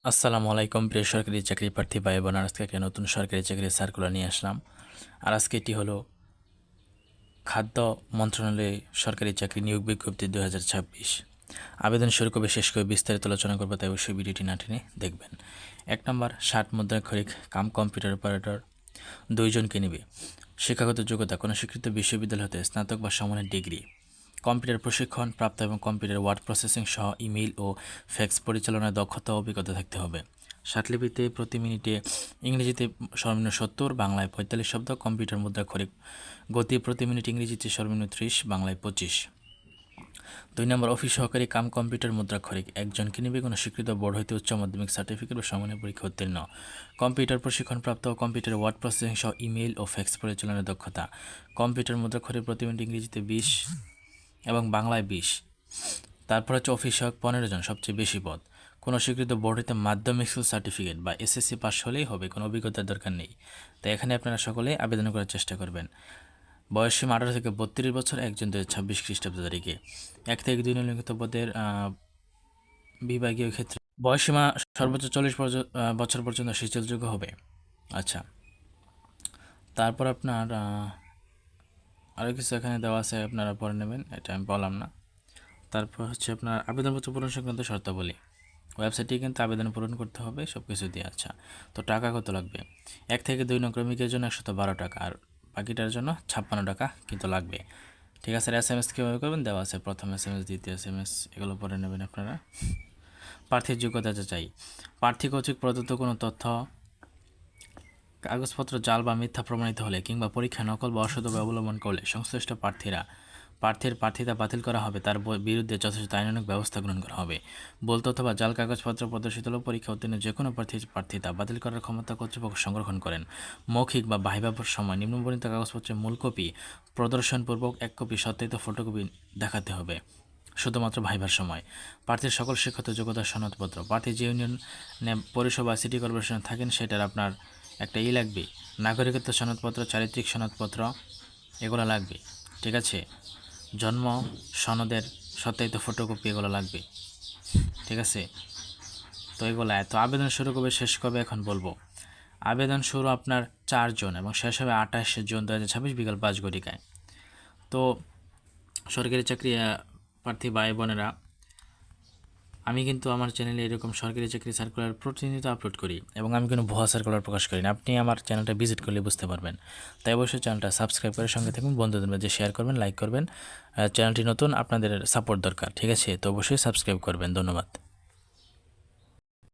আসসালামু আলাইকুম প্রিয় সরকারি চাকরি প্রার্থী ভাই বোন, আজকে একটা নতুন সরকারি চাকরির সার্কুলার নিয়ে আসলাম। আর আজকে এটি হলো খাদ্য মন্ত্রণালয়ে সরকারি চাকরি নিয়োগ বিজ্ঞপ্তি 2026। আবেদন শুরু করবে শেষ করে বিস্তারিত আলোচনা করবো, তাই অবশ্যই ভিডিওটি না টেনে দেখবেন। 1 নম্বর 60 মুদ্রাক্ষরিক কাম কম্পিউটার অপারেটর 2 জনকে নেবে। শিক্ষাগত যোগ্যতা কোনো স্বীকৃত বিশ্ববিদ্যালয় হতে স্নাতক বা সমানের ডিগ্রি, কম্পিউটার প্রশিক্ষণ প্রাপ্ত এবং কম্পিউটার ওয়ার্ড প্রসেসিং সহ ইমেইল ও ফ্যাক্স পরিচালনায় দক্ষতা ও অভিজ্ঞতা থাকতে হবে। ষাটলিপিতে প্রতি মিনিটে ইংরেজিতে সর্বনিম্ন 70, বাংলায় 45 শব্দ, কম্পিউটার মুদ্রাক্ষরিক গতি প্রতি মিনিট ইংরেজিতে সর্বনিম্ন 30, বাংলায় 25। 2 নম্বর অফিস সহকারী কাম কম্পিউটার মুদ্রাক্ষরিক 1 জনকে নিবে। কোনো স্বীকৃত বোর্ড হইতে উচ্চ মাধ্যমিক সার্টিফিকেট বা সমমানের পরীক্ষা উত্তীর্ণ, কম্পিউটার প্রশিক্ষণপ্রাপ্ত ও কম্পিউটার ওয়ার্ড প্রসেসিং সহ ইমেইল ও ফ্যাক্স পরিচালনার দক্ষতা, কম্পিউটার মুদ্রাক্ষরিক প্রতি মিনিট ইংরেজিতে 20 এবং বাংলায় 20। তারপর হচ্ছে অফিস সহায়ক 15 জন, সবচেয়ে বেশি পদ। কোনো স্বীকৃত বোর্ড হতে মাধ্যমিক স্কুল সার্টিফিকেট বা এসএসসি পাস হলেই হবে, কোনো অভিজ্ঞতার দরকার নেই। তাই এখানে আপনারা সকলে আবেদন করার চেষ্টা করবেন। বয়সসীমা 18 থেকে 32 বছর, 1 জুন 2026 খ্রিস্টাব্দ তারিখে। 1 থেকে 2 নিম্নলিখিত পদের বিভাগীয় ক্ষেত্রে বয়সসীমা সর্বোচ্চ 40 বছর পর্যন্ত শিথিলযোগ্য হবে। আচ্ছা, তারপর আপনার আরও কিছু এখানে দেওয়া আছে, আপনারা পড়ে নেবেন, এটা আমি বললাম না। তারপর হচ্ছে আপনার আবেদনপত্র পূরণ সংক্রান্ত শর্তাবলী। ওয়েবসাইটে কিন্তু আবেদন পূরণ করতে হবে সব কিছু দিয়ে। আচ্ছা, তো টাকা কত লাগবে? 1 থেকে 2 নং ক্রমিকের জন্য 112 টাকা, আর বাকিটার জন্য 56 টাকা কিন্তু লাগবে। ঠিক আছে, SMS কীভাবে করবেন দেওয়া আছে, প্রথম SMS, দ্বিতীয় SMS, এগুলো পড়ে নেবেন আপনারা। প্রার্থীর যোগ্যতা যাচাই। প্রার্থী কর্তৃক প্রদত্ত কোনো তথ্য কাগজপত্র জাল বা মিথ্যা প্রমাণিত হলে কিংবা পরীক্ষা নকল বা অসৎ অবলম্বন করলে সংশ্লিষ্ট প্রার্থীর প্রার্থিতা বাতিল করা হবে, তার বিরুদ্ধে যথাযথ আইনানুগ ব্যবস্থা গ্রহণ করা হবে। বলতে অথবা জাল কাগজপত্র প্রদর্শিত হলে পরীক্ষা উত্তীর্ণ যে কোনো প্রার্থিতা বাতিল করার ক্ষমতা কর্তৃপক্ষ সংরক্ষণ করেন। মৌখিক বা ভাইভার সময় নিম্নবর্ণিত কাগজপত্রের মূল কপি প্রদর্শনপূর্বক 1 কপি সত্যায়িত ফটোকপি দেখাতে হবে শুধুমাত্র ভাইভার সময়। প্রার্থীর সকল শিক্ষাগত যোগ্যতা সনদপত্র। প্রার্থী যে ইউনিয়নে পরিষেবা সিটি কর্পোরেশনে থাকেন সেটার আপনার একটা লাগবে, নাগরিকত্ব সনদপত্র, চারিত্রিক সনদপত্র, এগুলো লাগবে। ঠিক আছে, জন্ম সনদের সত্যায়িত ফটোকপি, এগুলো লাগবে। ঠিক আছে, তো এগুলো তো আবেদন শুরু কবে শেষ কবে এখন বলবো। আবেদন শুরু আপনার 4 জুন এবং শেষ হবে 28 জুন 2026 বিকাল 5 ঘটিকায়। তো সরকারি চাকরি প্রার্থী ভাই বোনেরা, আমি কিন্তু আমার চ্যানেলে এরকম সরকারি চাকরি সার্কুলার প্রতিনিয়ত আপলোড করি এবং আমি কোনো ভুয়া সার্কুলার প্রকাশ করি না। আপনি আমার চ্যানেলটা ভিজিট করলে বুঝতে পারবেন। তাই অবশ্যই চ্যানেলটা সাবস্ক্রাইব করে সঙ্গে থাকুন, বন্ধুদের মধ্যে শেয়ার করবেন, লাইক করবেন। চ্যানেলটি নতুন, আপনাদের সাপোর্ট দরকার। ঠিক আছে, তো অবশ্যই সাবস্ক্রাইব করবেন। ধন্যবাদ।